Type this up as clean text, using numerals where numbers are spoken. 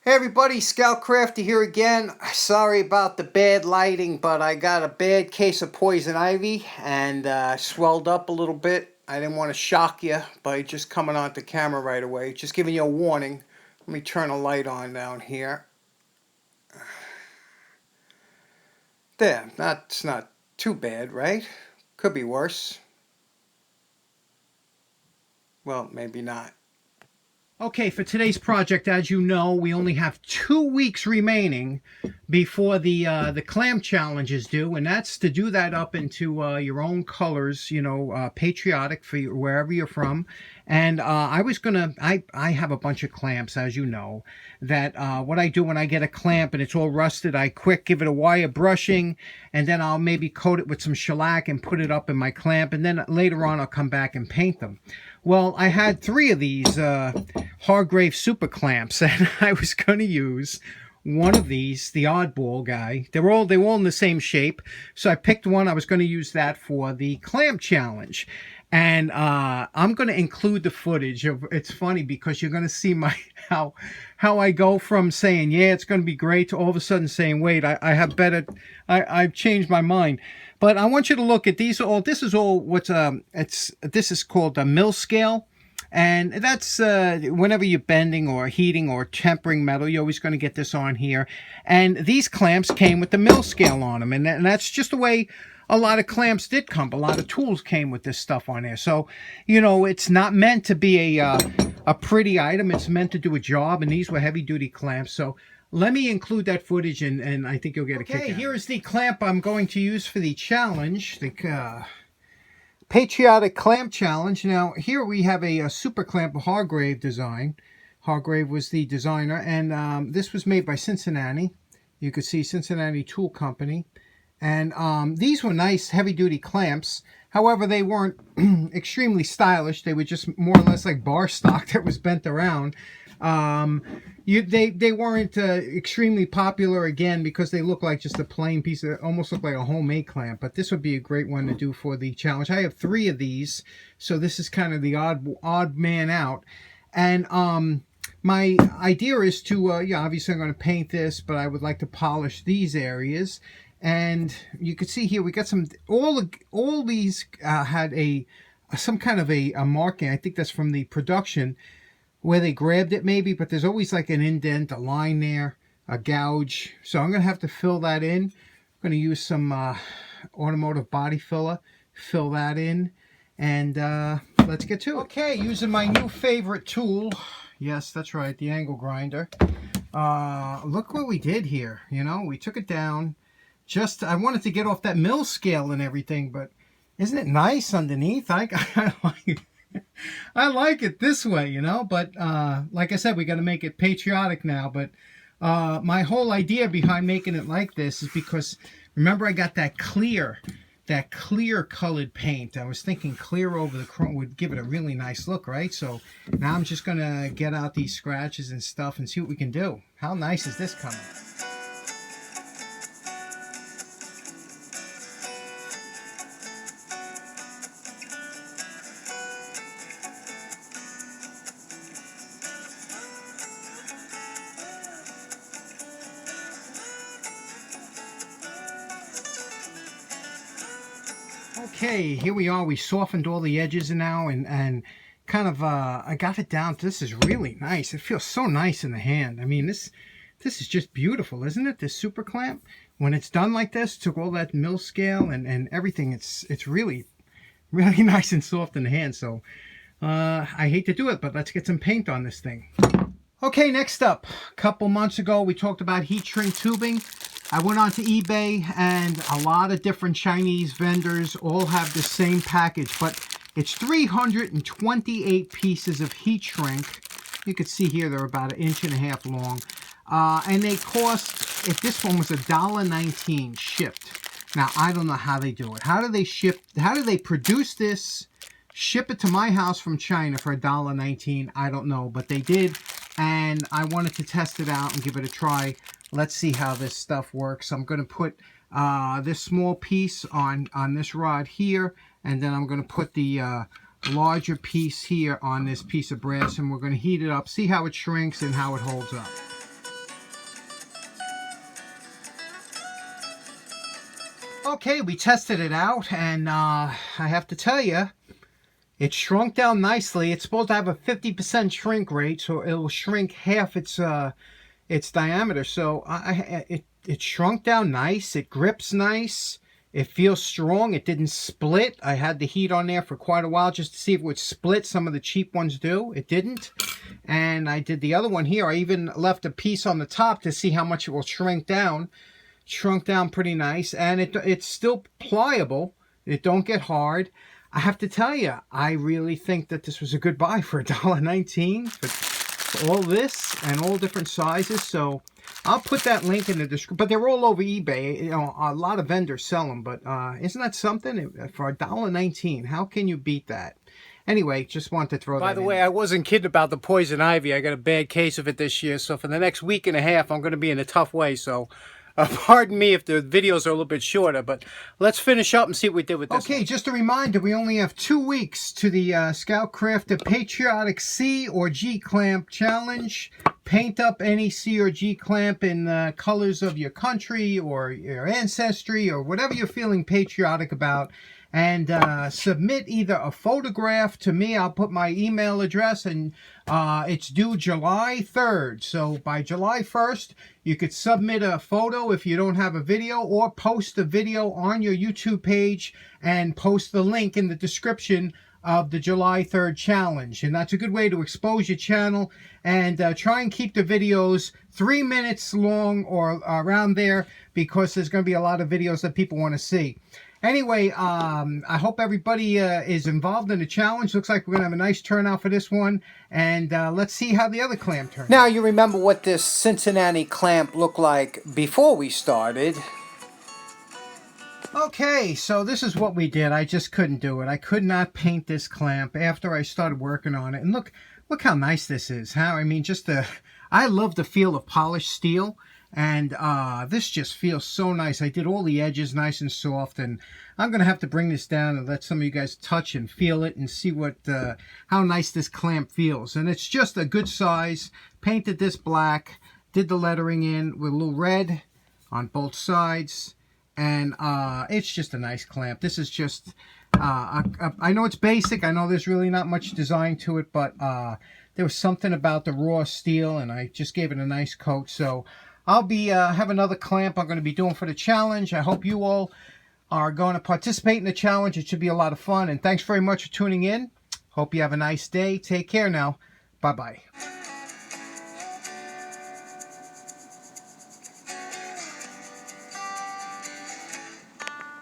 Hey everybody, Scout Crafty here again. Sorry about the bad lighting, but I got a bad case of poison ivy and swelled up a little bit. I didn't want to shock you by just coming onto camera right away. Just giving you a warning. Let me turn a light on down here. There, it's not too bad, right? Could be worse. Well, maybe not. Okay, for today's project, as you know, we only have 2 weeks remaining before the clam challenge is due, and that's to do that up into your own colors, patriotic for wherever you're from. And I have a bunch of clamps, as you know, that what I do when I get a clamp and it's all rusted, I quick give it a wire brushing, and then I'll maybe coat it with some shellac and put it up in my clamp, and then later on I'll come back and paint them. Well, I had 3 of these Hargrave super clamps, and I was going to use one of these, the oddball guy. They were all in the same shape, so I picked one. I was going to use that for the clamp challenge, and I'm going to include the footage of. It's funny because you're going to see how I go from saying yeah it's going to be great to all of a sudden saying wait I have better. I've changed my mind. But I want you to look at these. This is all what's this is called a mill scale, and that's whenever you're bending or heating or tempering metal, you're always going to get this on here. And these clamps came with the mill scale on them, and that's just the way a lot of clamps did come. A lot of tools came with this stuff on there. So it's not meant to be a pretty item. It's meant to do a job, and these were heavy duty clamps. So let me include that footage, and I think you'll get a kick out of it. Okay, here is the clamp I'm going to use for the challenge, the Patriotic Clamp Challenge. Now, here we have a super clamp, a Hargrave design. Hargrave was the designer, and this was made by Cincinnati. You could see Cincinnati Tool Company. And these were nice, heavy-duty clamps. However, they weren't extremely stylish. They were just more or less like bar stock that was bent around. They weren't extremely popular, again, because they look like just a plain piece of, almost look like a homemade clamp. But this would be a great one to do for the challenge. I have 3 of these, so this is kind of the odd man out. And my idea is to, obviously I'm going to paint this, but I would like to polish these areas. And you can see here we got some, all these had some kind of a marking. I think that's from the production where they grabbed it maybe, but there's always like an indent, a line there, a gouge. So I'm going to have to fill that in. I'm going to use some automotive body filler, fill that in, and let's get to it. Okay, using my new favorite tool. Yes, that's right, the angle grinder. Look what we did here. We took it down. I wanted to get off that mill scale and everything, but isn't it nice underneath? I like it. I like it this way, but like I said, we got to make it patriotic now. But my whole idea behind making it like this is because, remember, I got that clear colored paint. I was thinking clear over the chrome would give it a really nice look, right? So now I'm just going to get out these scratches and stuff and see what we can do. How nice is this coming? Okay, here we are. We softened all the edges now, and kind of I got it down. This is really nice. It feels so nice in the hand. I mean, this is just beautiful, isn't it? This super clamp, when it's done like this, took all that mill scale and everything. It's really nice and soft in the hand. So I hate to do it, but let's get some paint on this thing. Okay, next up, a couple months ago we talked about heat shrink tubing. I went onto eBay, and a lot of different Chinese vendors all have the same package, but it's 328 pieces of heat shrink. You can see here they're about 1.5 inches long, and they cost, if this one was $1.19 shipped. Now I don't know how they do it. How do they produce this, ship it to my house from China for $1.19? I don't know, but they did, and I wanted to test it out and give it a try. Let's see how this stuff works. I'm going to put this small piece on this rod here, and then I'm going to put the larger piece here on this piece of brass, and we're going to heat it up, see how it shrinks and how it holds up. Okay, we tested it out, and I have to tell you, it shrunk down nicely. It's supposed to have a 50% shrink rate, so it will shrink half its diameter. So it shrunk down nice. It grips nice. It feels strong. It didn't split. I had the heat on there for quite a while just to see if it would split. Some of the cheap ones do. It didn't. And I did the other one here. I even left a piece on the top to see how much it will shrink down. Shrunk down pretty nice, and it's still pliable. It don't get hard. I have to tell you, I really think that this was a good buy for $1.19 for all this and all different sizes. So I'll put that link in the description. But they're all over eBay. You know, a lot of vendors sell them. But isn't that something? For $1.19, how can you beat that? Anyway, just wanted to throw that in. By the way, I wasn't kidding about the poison ivy. I got a bad case of it this year. So for the next week and a half, I'm going to be in a tough way. So pardon me if the videos are a little bit shorter, but let's finish up and see what we did with this. Okay, one. Just a reminder, we only have 2 weeks to the Scout Crafter Patriotic C or G Clamp Challenge. Paint up any C or G clamp in the colors of your country or your ancestry or whatever you're feeling patriotic about. And submit either a photograph to me. I'll put my email address, and it's due July 3rd. So by July 1st, you could submit a photo if you don't have a video, or post a video on your YouTube page and post the link in the description of the July 3rd challenge. And that's a good way to expose your channel, and try and keep the videos 3 minutes long or around there, because there's going to be a lot of videos that people want to see. Anyway, I hope everybody is involved in the challenge. Looks like we're going to have a nice turnout for this one. And let's see how the other clamp turns. Now, you remember what this Cincinnati clamp looked like before we started. Okay, so this is what we did. I just couldn't do it. I could not paint this clamp after I started working on it. And look how nice this is. How I mean, I love the feel of polished steel. And this just feels so nice. I did all the edges nice and soft, and I'm going to have to bring this down and let some of you guys touch and feel it and see what how nice this clamp feels. And it's just a good size. Painted this black, did the lettering in with a little red on both sides, and it's just a nice clamp. This is just, I know it's basic. I know there's really not much design to it, but there was something about the raw steel, and I just gave it a nice coat. So I'll be have another clamp I'm going to be doing for the challenge. I hope you all are going to participate in the challenge. It should be a lot of fun. And thanks very much for tuning in. Hope you have a nice day. Take care now. Bye-bye.